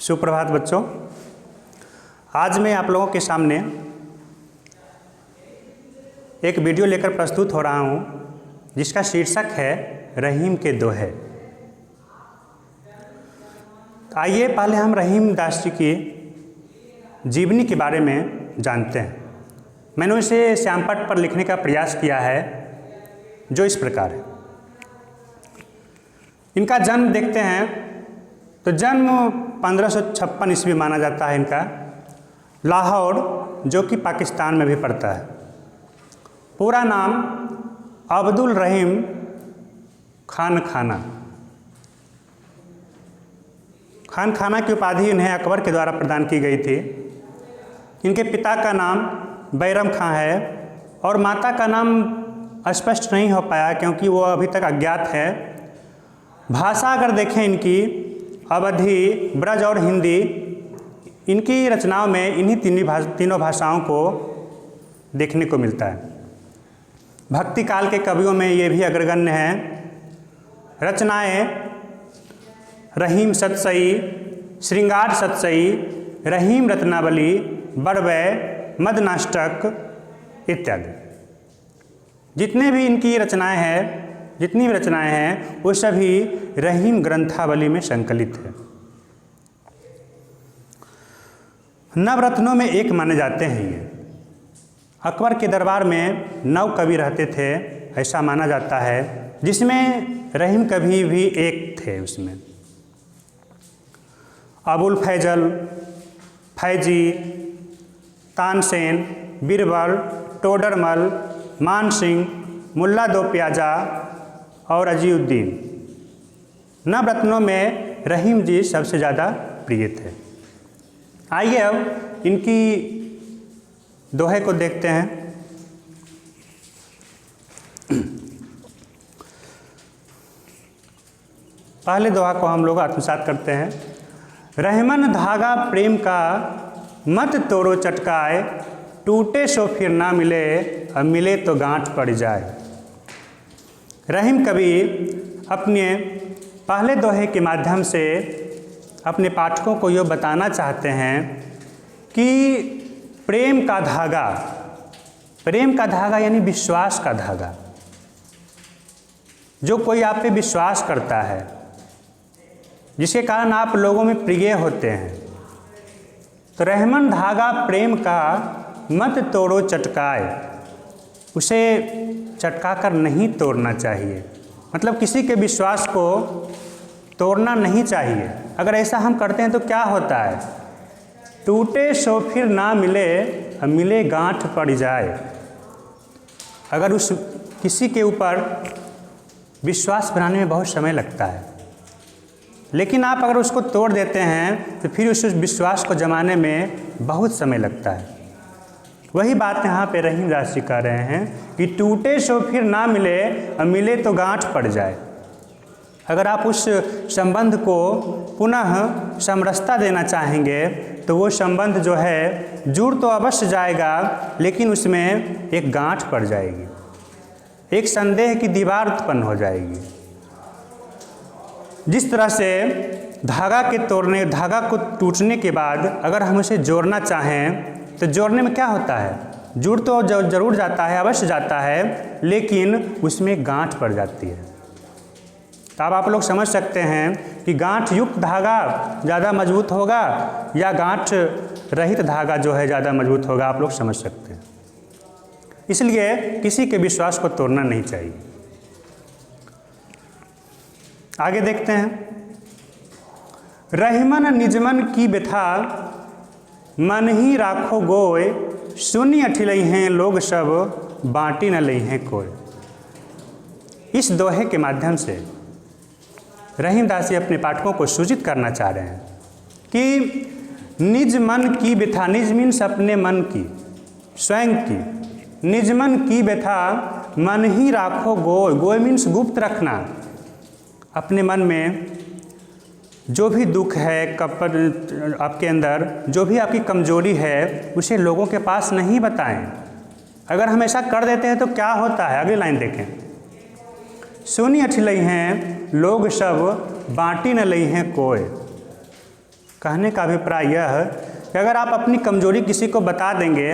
सुप्रभात बच्चों। आज मैं आप लोगों के सामने एक वीडियो लेकर प्रस्तुत हो रहा हूँ जिसका शीर्षक है रहीम के दोहे। आइए पहले हम रहीम दास जी की जीवनी के बारे में जानते हैं। मैंने उसे श्यामपट्ट पर लिखने का प्रयास किया है जो इस प्रकार है। इनका जन्म देखते हैं तो जन्म 1556 ईस्वी माना जाता है इनका, लाहौर जो कि पाकिस्तान में भी पड़ता है। पूरा नाम अब्दुल रहीम खान खाना की उपाधि इन्हें अकबर के द्वारा प्रदान की गई थी। इनके पिता का नाम बैरम खां है और माता का नाम स्पष्ट नहीं हो पाया क्योंकि वो अभी तक अज्ञात है। भाषा अगर देखें इनकी अवधी, ब्रज और हिंदी, इनकी रचनाओं में इन्हीं तीनों भाषाओं को देखने को मिलता है। भक्ति काल के कवियों में ये भी अग्रगण्य हैं। रचनाएं रहीम सतसई, श्रृंगार सतसई, रहीम रत्नावली, बड़वय, मदनाष्टक इत्यादि। जितनी भी रचनाएं हैं वो सभी रहीम ग्रंथावली में संकलित है। नवरत्नों में एक माने जाते हैं ये। अकबर के दरबार में 9 कवि रहते थे ऐसा माना जाता है, जिसमें रहीम कवि भी एक थे। उसमें अबुल फैजल, फैजी, तानसेन, बीरबल, टोडरमल, मान सिंह, मुल्ला दो प्याजा और अजीउद्दीन। नवरत्नों में रहीम जी सबसे ज़्यादा प्रिय थे। आइए अब इनकी दोहे को देखते हैं। पहले दोहा को हम लोग आत्मसात करते हैं। रहमन धागा प्रेम का मत तोड़ो चटकाए, टूटे सो फिर ना मिले, अब मिले तो गांठ पड़ जाए। रहीम कवि अपने पहले दोहे के माध्यम से अपने पाठकों को यह बताना चाहते हैं कि प्रेम का धागा यानी विश्वास का धागा, जो कोई आप पे विश्वास करता है, जिसके कारण आप लोगों में प्रिय होते हैं, तो रहमन धागा प्रेम का मत तोड़ो चटकाए, उसे चटका कर नहीं तोड़ना चाहिए। मतलब किसी के विश्वास को तोड़ना नहीं चाहिए। अगर ऐसा हम करते हैं तो क्या होता है? टूटे सो फिर ना मिले, मिले गांठ पड़ जाए। अगर उस किसी के ऊपर विश्वास बनाने में बहुत समय लगता है, लेकिन आप अगर उसको तोड़ देते हैं तो फिर उस विश्वास को जमाने में बहुत समय लगता है। वही बात यहाँ पे रहीम दास जी कह रहे हैं कि टूटे सो फिर ना मिले, और मिले तो गांठ पड़ जाए। अगर आप उस संबंध को पुनः समरसता देना चाहेंगे तो वो संबंध जो है जुड़ तो अवश्य जाएगा, लेकिन उसमें एक गांठ पड़ जाएगी, एक संदेह की दीवार उत्पन्न हो जाएगी। जिस तरह से धागा को टूटने के बाद अगर हम उसे जोड़ना चाहें तो जोड़ने में क्या होता है? जुड़ तो जरूर जाता है, अवश्य जाता है, लेकिन उसमें गांठ पड़ जाती है। तो अब आप लोग समझ सकते हैं कि गांठ युक्त धागा ज़्यादा मजबूत होगा या गांठ रहित धागा जो है ज़्यादा मजबूत होगा, आप लोग समझ सकते हैं। इसलिए किसी के विश्वास को तोड़ना नहीं चाहिए। आगे देखते हैं। रहीमन निजमन की व्यथा, मन ही राखो गोय, सुनी अठिलई हैं लोग सब, बाँटी न लई हैं कोई। इस दोहे के माध्यम से रहीम दास जी अपने पाठकों को सूचित करना चाह रहे हैं कि निज मन की व्यथा, निज मीन्स अपने मन की, स्वयं की, निज मन की व्यथा मन ही राखो गोय, गोय मीन्स गुप्त रखना। अपने मन में जो भी दुख है, कपट आपके अंदर जो भी आपकी कमजोरी है, उसे लोगों के पास नहीं बताएं। अगर हम ऐसा कर देते हैं तो क्या होता है? अगली लाइन देखें। सुनी अठिलई हैं लोग सब, बाँटी न लई हैं कोय। कहने का अभिप्राय यह है कि अगर आप अपनी कमजोरी किसी को बता देंगे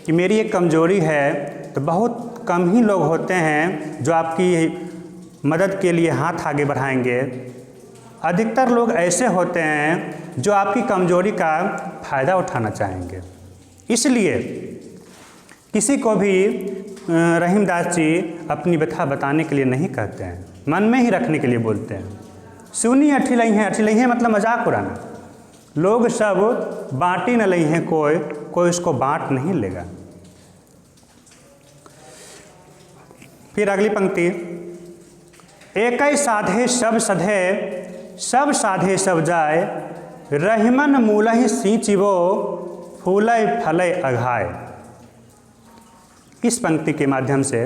कि मेरी एक कमजोरी है, तो बहुत कम ही लोग होते हैं जो आपकी मदद के लिए हाथ आगे बढ़ाएंगे। अधिकतर लोग ऐसे होते हैं जो आपकी कमजोरी का फ़ायदा उठाना चाहेंगे। इसलिए किसी को भी रहीमदास जी अपनी व्यथा बताने के लिए नहीं कहते हैं, मन में ही रखने के लिए बोलते हैं। सुनी अठिलई हैं मतलब मजाक उड़ाना। लोग सब बाँटी न लई हैं, कोई उसको बाँट नहीं लेगा। फिर अगली पंक्ति, एकई साधे सब सधे, सब साधे सब जाए, रहीमन मूलहि सींचिबो, फूलय फलय अघाय। इस पंक्ति के माध्यम से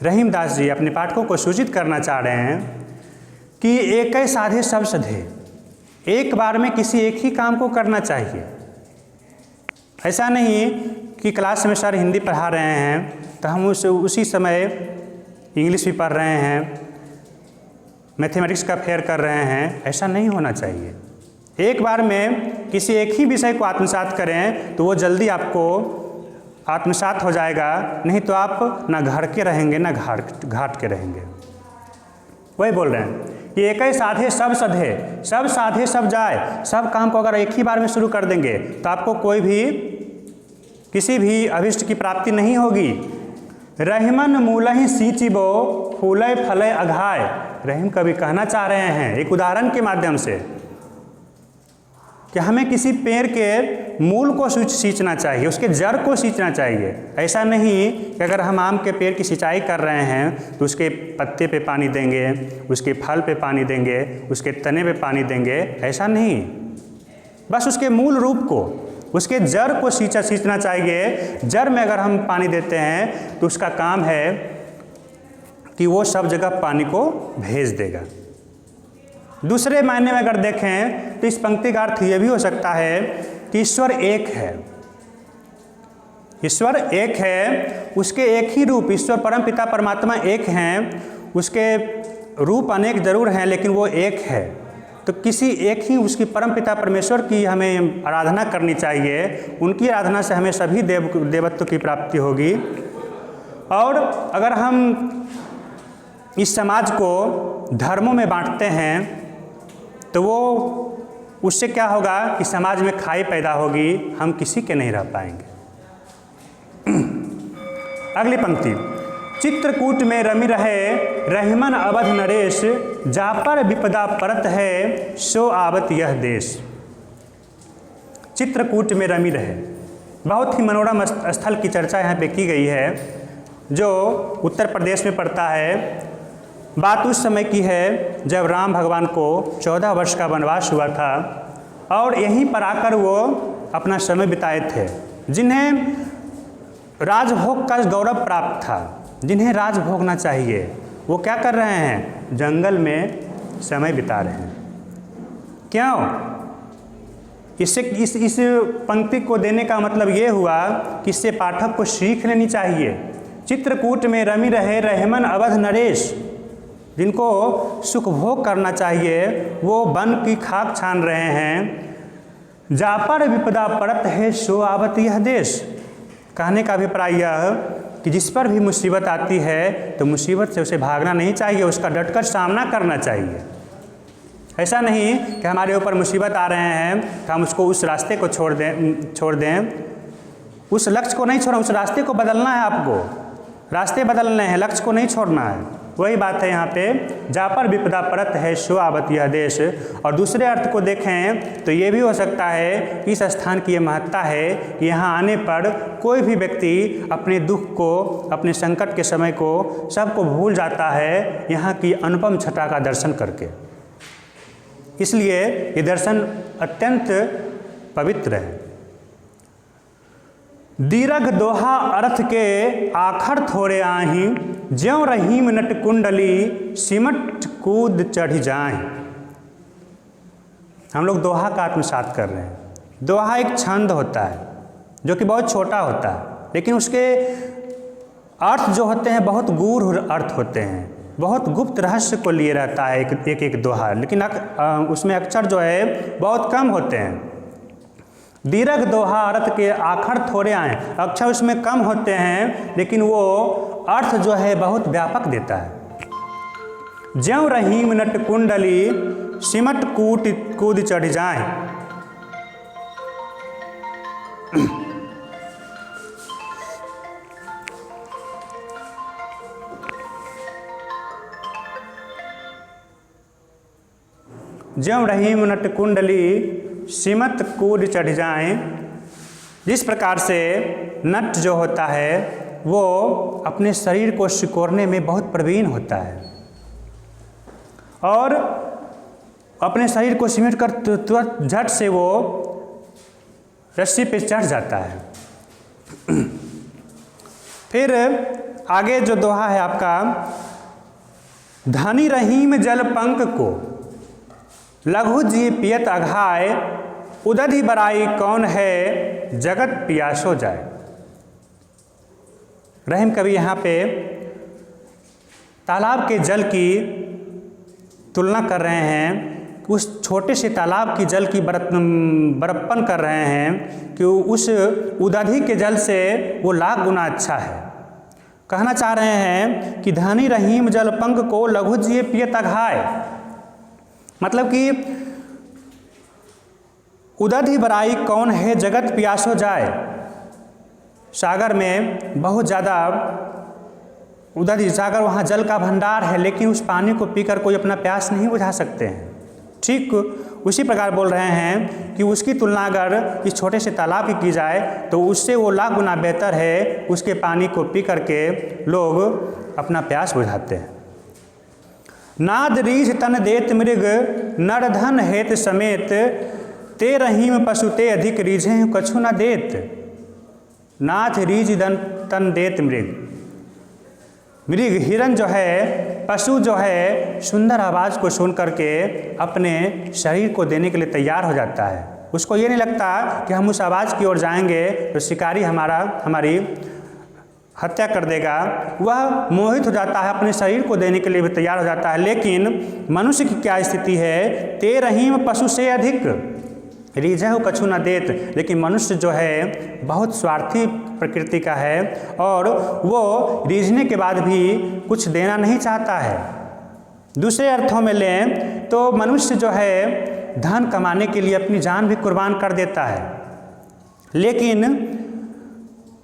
रहीमदास जी अपने पाठकों को सूचित करना चाह रहे हैं कि एकई साधे सब सधे, एक बार में किसी एक ही काम को करना चाहिए। ऐसा नहीं कि क्लास में सर हिंदी पढ़ा रहे हैं तो हम उसी समय इंग्लिश भी पढ़ रहे हैं, मैथमेटिक्स का फेयर कर रहे हैं, ऐसा नहीं होना चाहिए। एक बार में किसी एक ही विषय को आत्मसात करें तो वो जल्दी आपको आत्मसात हो जाएगा, नहीं तो आप ना घर के रहेंगे ना घाट के रहेंगे। वही बोल रहे हैं कि एक ही साधे सब सधे, सब साधे सब जाए। सब काम को अगर एक ही बार में शुरू कर देंगे तो आपको कोई भी किसी भी अभिष्ट की प्राप्ति नहीं होगी। रहीमन मूलहि सींचिबो, फूलय फलय अघाय। रहीम कवि कहना चाह रहे हैं एक उदाहरण के माध्यम से कि हमें किसी पेड़ के मूल को सींचना चाहिए, उसके जड़ को सींचना चाहिए। ऐसा नहीं कि अगर हम आम के पेड़ की सिंचाई कर रहे हैं तो उसके पत्ते पे पानी देंगे, उसके फल पे पानी देंगे, उसके तने पे पानी देंगे, ऐसा नहीं। बस उसके मूल रूप को, उसके जड़ को सींचना चाहिए। जड़ में अगर हम पानी देते हैं तो उसका काम है कि वो सब जगह पानी को भेज देगा। दूसरे मायने में अगर देखें तो इस पंक्ति का अर्थ ये भी हो सकता है कि ईश्वर एक है। ईश्वर एक है, उसके एक ही रूप, ईश्वर परम पिता परमात्मा एक हैं, उसके रूप अनेक जरूर हैं लेकिन वो एक है। तो किसी एक ही उसकी परम पिता परमेश्वर की हमें आराधना करनी चाहिए। उनकी आराधना से हमें सभी देवत्व की प्राप्ति होगी। और अगर हम इस समाज को धर्मों में बांटते हैं तो वो उससे क्या होगा कि समाज में खाई पैदा होगी, हम किसी के नहीं रह पाएंगे। अगली पंक्ति, चित्रकूट में रमि रहे, रहीमन अवध नरेश, जा पर विपदा परत है, सो आवत यह देश। चित्रकूट में रमि रहे, बहुत ही मनोरम स्थल की चर्चा यहाँ पे की गई है जो उत्तर प्रदेश में पड़ता है। बात उस समय की है जब राम भगवान को 14 वर्ष का वनवास हुआ था और यहीं पर आकर वो अपना समय बिताए थे। जिन्हें राजभोग का गौरव प्राप्त था, जिन्हें राज भोगना चाहिए, वो क्या कर रहे हैं? जंगल में समय बिता रहे हैं। क्यों? इससे इस पंक्ति को देने का मतलब ये हुआ कि इससे पाठक को सीख लेनी चाहिए। चित्रकूट में रमि रहे, रहीमन अवध नरेश, जिनको सुख भोग करना चाहिए वो वन की खाक छान रहे हैं। जा पर विपदा परत है, सो आवत यह देश। कहने का अभिप्राय यह कि जिस पर भी मुसीबत आती है तो मुसीबत से उसे भागना नहीं चाहिए, उसका डटकर सामना करना चाहिए। ऐसा नहीं कि हमारे ऊपर मुसीबत आ रहे हैं तो हम उसको उस रास्ते को छोड़ दें। उस लक्ष्य को नहीं छोड़ना, उस रास्ते को बदलना है। आपको रास्ते बदलने हैं, लक्ष्य को नहीं छोड़ना है। वही बात है यहाँ पे, जा पर विपदा परत है, सो आवत यह देश। और दूसरे अर्थ को देखें तो ये भी हो सकता है कि इस स्थान की ये महत्ता है कि यहाँ आने पर कोई भी व्यक्ति अपने दुख को, अपने संकट के समय को, सबको भूल जाता है यहाँ की अनुपम छटा का दर्शन करके। इसलिए ये दर्शन अत्यंत पवित्र है। दीर्घ दोहा अर्थ के आखर थोड़े आही, ज्यों रहीम नट कुंडली, सिमट कूद चढ़ जाए। हम लोग दोहा का आत्मसात कर रहे हैं। दोहा एक छंद होता है जो कि बहुत छोटा होता है, लेकिन उसके अर्थ जो होते हैं बहुत गूढ़ अर्थ होते हैं। बहुत गुप्त रहस्य को लिए रहता है एक दोहा, लेकिन उसमें अक्षर जो है बहुत कम होते हैं। दीर्घ दोहा अर्थ के आखर थोड़े आए, अक्षर उसमें कम होते हैं लेकिन वो अर्थ जो है बहुत व्यापक देता है। ज्यों रहीम नट कुंडली सिमट कूट कूद चढ़ जाए। ज्यों रहीम नट कुंडली सिमत कूद चढ़ जाएं। जिस प्रकार से नट जो होता है वो अपने शरीर को सिकोड़ने में बहुत प्रवीण होता है और अपने शरीर को सिमट कर तुरंत झट से वो रस्सी पे चढ़ जाता है। फिर आगे जो दोहा है आपका, धनी रहीम जल पंक को लघु जी पियत अघाय, उदधि बराई कौन है जगत पियासो जाए। रहीम कवि यहाँ पे तालाब के जल की तुलना कर रहे हैं, उस छोटे से तालाब की जल की बरप्पन कर रहे हैं कि उस उदधि के जल से वो लाख गुना अच्छा है। कहना चाह रहे हैं कि धनी रहीम जल पंक को लघु जी पियत अघाय, मतलब कि उदधि बराई कौन है जगत प्यासो जाए। सागर में बहुत ज़्यादा उदधि, सागर वहाँ जल का भंडार है लेकिन उस पानी को पीकर कोई अपना प्यास नहीं बुझा सकते हैं। ठीक उसी प्रकार बोल रहे हैं कि उसकी तुलना अगर इस छोटे से तालाब की जाए तो उससे वो लाख गुना बेहतर है, उसके पानी को पी करके लोग अपना प्यास बुझाते हैं। नाद रीझ तन देत मृग नर धन हेत समेत, ते रहीम पशु ते अधिक रीझे कछु न देत। नाथ रीझ तन देत मृग, मृग हिरन जो है, पशु जो है, सुंदर आवाज़ को सुन करके अपने शरीर को देने के लिए तैयार हो जाता है। उसको ये नहीं लगता कि हम उस आवाज़ की ओर जाएंगे तो शिकारी हमारी हत्या कर देगा। वह मोहित हो जाता है, अपने शरीर को देने के लिए भी तैयार हो जाता है। लेकिन मनुष्य की क्या स्थिति है, ते रहीम पशु से अधिक रीझहु कछु न देत। लेकिन मनुष्य जो है बहुत स्वार्थी प्रकृति का है और वो रीझने के बाद भी कुछ देना नहीं चाहता है। दूसरे अर्थों में लें तो मनुष्य जो है धन कमाने के लिए अपनी जान भी कुर्बान कर देता है। लेकिन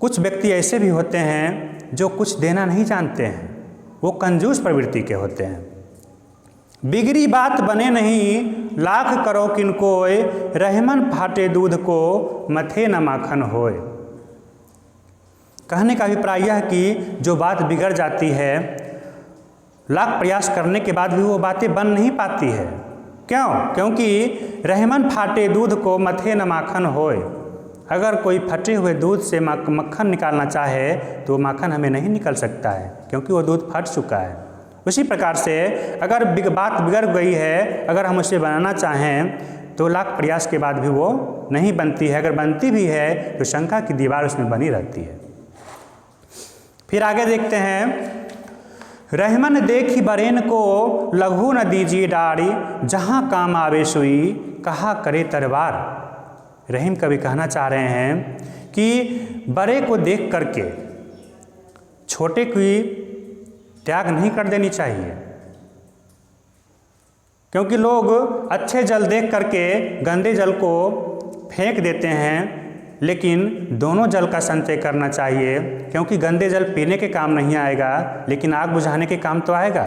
कुछ व्यक्ति ऐसे भी होते हैं जो कुछ देना नहीं जानते हैं, वो कंजूस प्रवृत्ति के होते हैं। बिगड़ी बात बने नहीं लाख करो किनकोय, रहमन फाटे दूध को मथे न माखन होय। कहने का अभिप्राय यह कि जो बात बिगड़ जाती है, लाख प्रयास करने के बाद भी वो बातें बन नहीं पाती है। क्यों? क्योंकि रहमन फाटे दूध को मथे न माखन होय। अगर कोई फटे हुए दूध से मक्खन निकालना चाहे तो माखन हमें नहीं निकल सकता है, क्योंकि वो दूध फट चुका है। उसी प्रकार से अगर बात बिगड़ गई है, अगर हम उसे बनाना चाहें तो लाख प्रयास के बाद भी वो नहीं बनती है। अगर बनती भी है तो शंका की दीवार उसमें बनी रहती है। फिर आगे देखते हैं, रहमन देखी बरेन को लघु न दीजिए डारी, जहाँ काम आवे सुई कहा करे तरवार। रहीम कवि कहना चाह रहे हैं कि बड़े को देख करके छोटे की त्याग नहीं कर देनी चाहिए, क्योंकि लोग अच्छे जल देख करके गंदे जल को फेंक देते हैं। लेकिन दोनों जल का संचय करना चाहिए, क्योंकि गंदे जल पीने के काम नहीं आएगा लेकिन आग बुझाने के काम तो आएगा।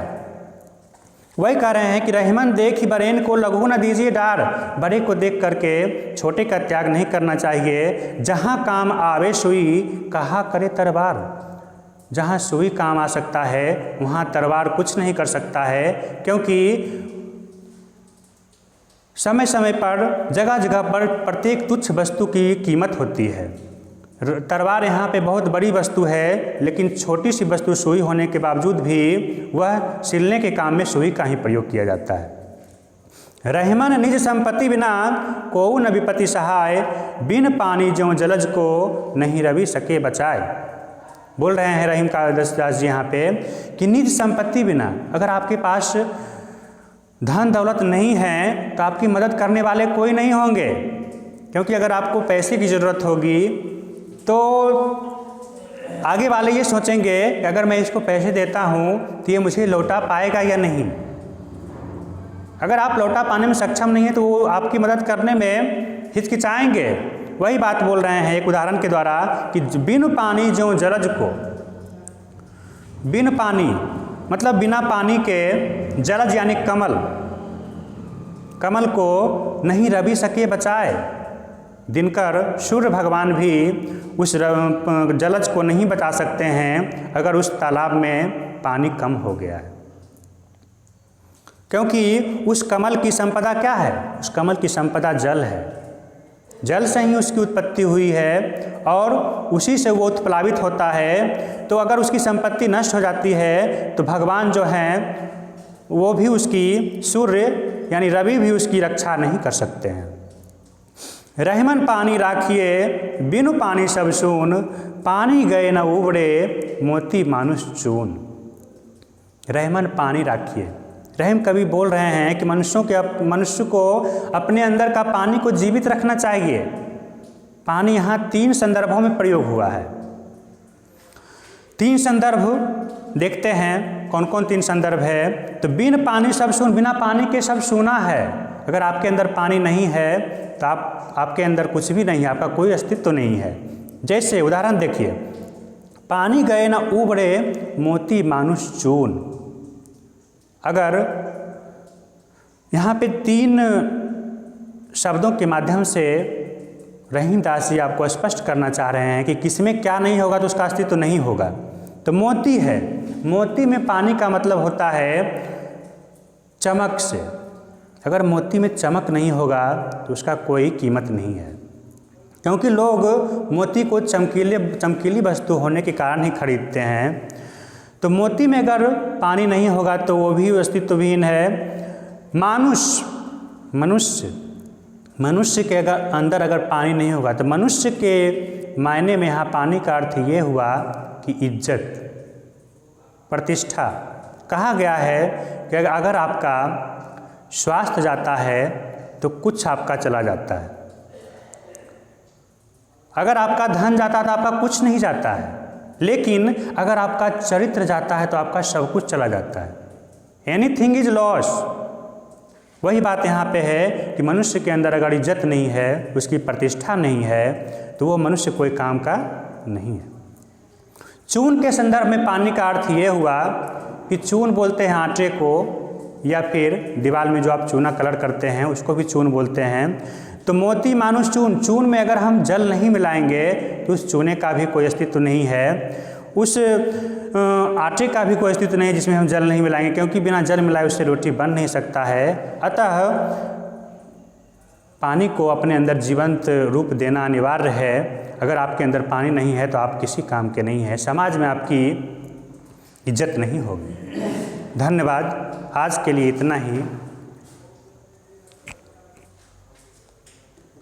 वही कह रहे हैं कि रहमन देखी बरेन को लघु न दीजिए डार, बड़े को देख करके छोटे का त्याग नहीं करना चाहिए। जहाँ काम आवे सुई कहा करे तरवार। जहाँ सुई काम आ सकता है वहाँ तलवार कुछ नहीं कर सकता है, क्योंकि समय समय पर जगह जगह पर प्रत्येक तुच्छ वस्तु की कीमत होती है। तलवार यहाँ पे बहुत बड़ी वस्तु है, लेकिन छोटी सी वस्तु सुई होने के बावजूद भी वह सिलने के काम में सुई का ही प्रयोग किया जाता है। रहमन निज संपत्ति बिना को न विपत्ति सहाय, बिन पानी ज्यों जलज को नहीं रवि सके बचाए। बोल रहे हैं रहीम कालिदास जी यहाँ पे कि निज संपत्ति बिना, अगर आपके पास धन दौलत नहीं है तो आपकी मदद करने वाले कोई नहीं होंगे, क्योंकि अगर आपको पैसे की ज़रूरत होगी तो आगे वाले ये सोचेंगे कि अगर मैं इसको पैसे देता हूँ तो ये मुझे लौटा पाएगा या नहीं। अगर आप लौटा पाने में सक्षम नहीं है तो वो आपकी मदद करने में हिचकिचाएंगे। वही बात बोल रहे हैं एक उदाहरण के द्वारा कि बिन पानी जो जलज को, बिन पानी मतलब बिना पानी के, जलज यानी कमल, कमल को नहीं रवि सके बचाए। दिनकर सूर्य भगवान भी उस जलज को नहीं बचा सकते हैं अगर उस तालाब में पानी कम हो गया है, क्योंकि उस कमल की संपदा क्या है? उस कमल की संपदा जल है। जल से ही उसकी उत्पत्ति हुई है और उसी से वो उत्प्लावित होता है। तो अगर उसकी संपत्ति नष्ट हो जाती है तो भगवान जो हैं वो भी उसकी, सूर्य यानी रवि भी उसकी रक्षा नहीं कर सकते हैं। रहमन पानी राखिए बिनु पानी सब सून, पानी गए न उबड़े मोती मानुष चून। रहमन पानी राखिए, रहीम कवि बोल रहे हैं कि मनुष्य को अपने अंदर का पानी को जीवित रखना चाहिए। पानी यहाँ 3 संदर्भों में प्रयोग हुआ है। 3 संदर्भ देखते हैं, कौन कौन 3 संदर्भ है। तो बिन पानी सब सून, बिना पानी के सब सूना है। अगर आपके अंदर पानी नहीं है तो आपके अंदर कुछ भी नहीं है, आपका कोई अस्तित्व नहीं है। जैसे उदाहरण देखिए, पानी गए ना उबड़े मोती मानुष चून। अगर यहाँ पे 3 शब्दों के माध्यम से रहीम दास जी आपको स्पष्ट करना चाह रहे हैं कि किसमें क्या नहीं होगा तो उसका अस्तित्व तो नहीं होगा। तो मोती है, मोती में पानी का मतलब होता है चमक से। अगर मोती में चमक नहीं होगा तो उसका कोई कीमत नहीं है, क्योंकि लोग मोती को चमकीली वस्तु होने के कारण ही खरीदते हैं। तो मोती में अगर पानी नहीं होगा तो वो भी अस्तित्वहीन है। मनुष्य के अंदर अगर पानी नहीं होगा तो मनुष्य के मायने में यहाँ पानी का अर्थ ये हुआ कि इज्जत, प्रतिष्ठा। कहा गया है कि अगर आपका स्वास्थ्य जाता है तो कुछ आपका चला जाता है, अगर आपका धन जाता है तो आपका कुछ नहीं जाता है, लेकिन अगर आपका चरित्र जाता है तो आपका सब कुछ चला जाता है। Anything is loss. वही बात यहाँ पे है कि मनुष्य के अंदर अगर इज्जत नहीं है, उसकी प्रतिष्ठा नहीं है, तो वो मनुष्य कोई काम का नहीं है। चून के संदर्भ में पानी का अर्थ ये हुआ कि चून बोलते हैं आटे को, या फिर दीवार में जो आप चूना कलर करते हैं उसको भी चून बोलते हैं। तो मोती मानुष चून, चून में अगर हम जल नहीं मिलाएंगे तो उस चूने का भी कोई अस्तित्व नहीं है, उस आटे का भी कोई अस्तित्व नहीं है जिसमें हम जल नहीं मिलाएंगे, क्योंकि बिना जल मिलाए उससे रोटी बन नहीं सकता है। अतः पानी को अपने अंदर जीवंत रूप देना अनिवार्य है। अगर आपके अंदर पानी नहीं है तो आप किसी काम के नहीं हैं, समाज में आपकी इज्जत नहीं होगी। धन्यवाद। आज के लिए इतना ही।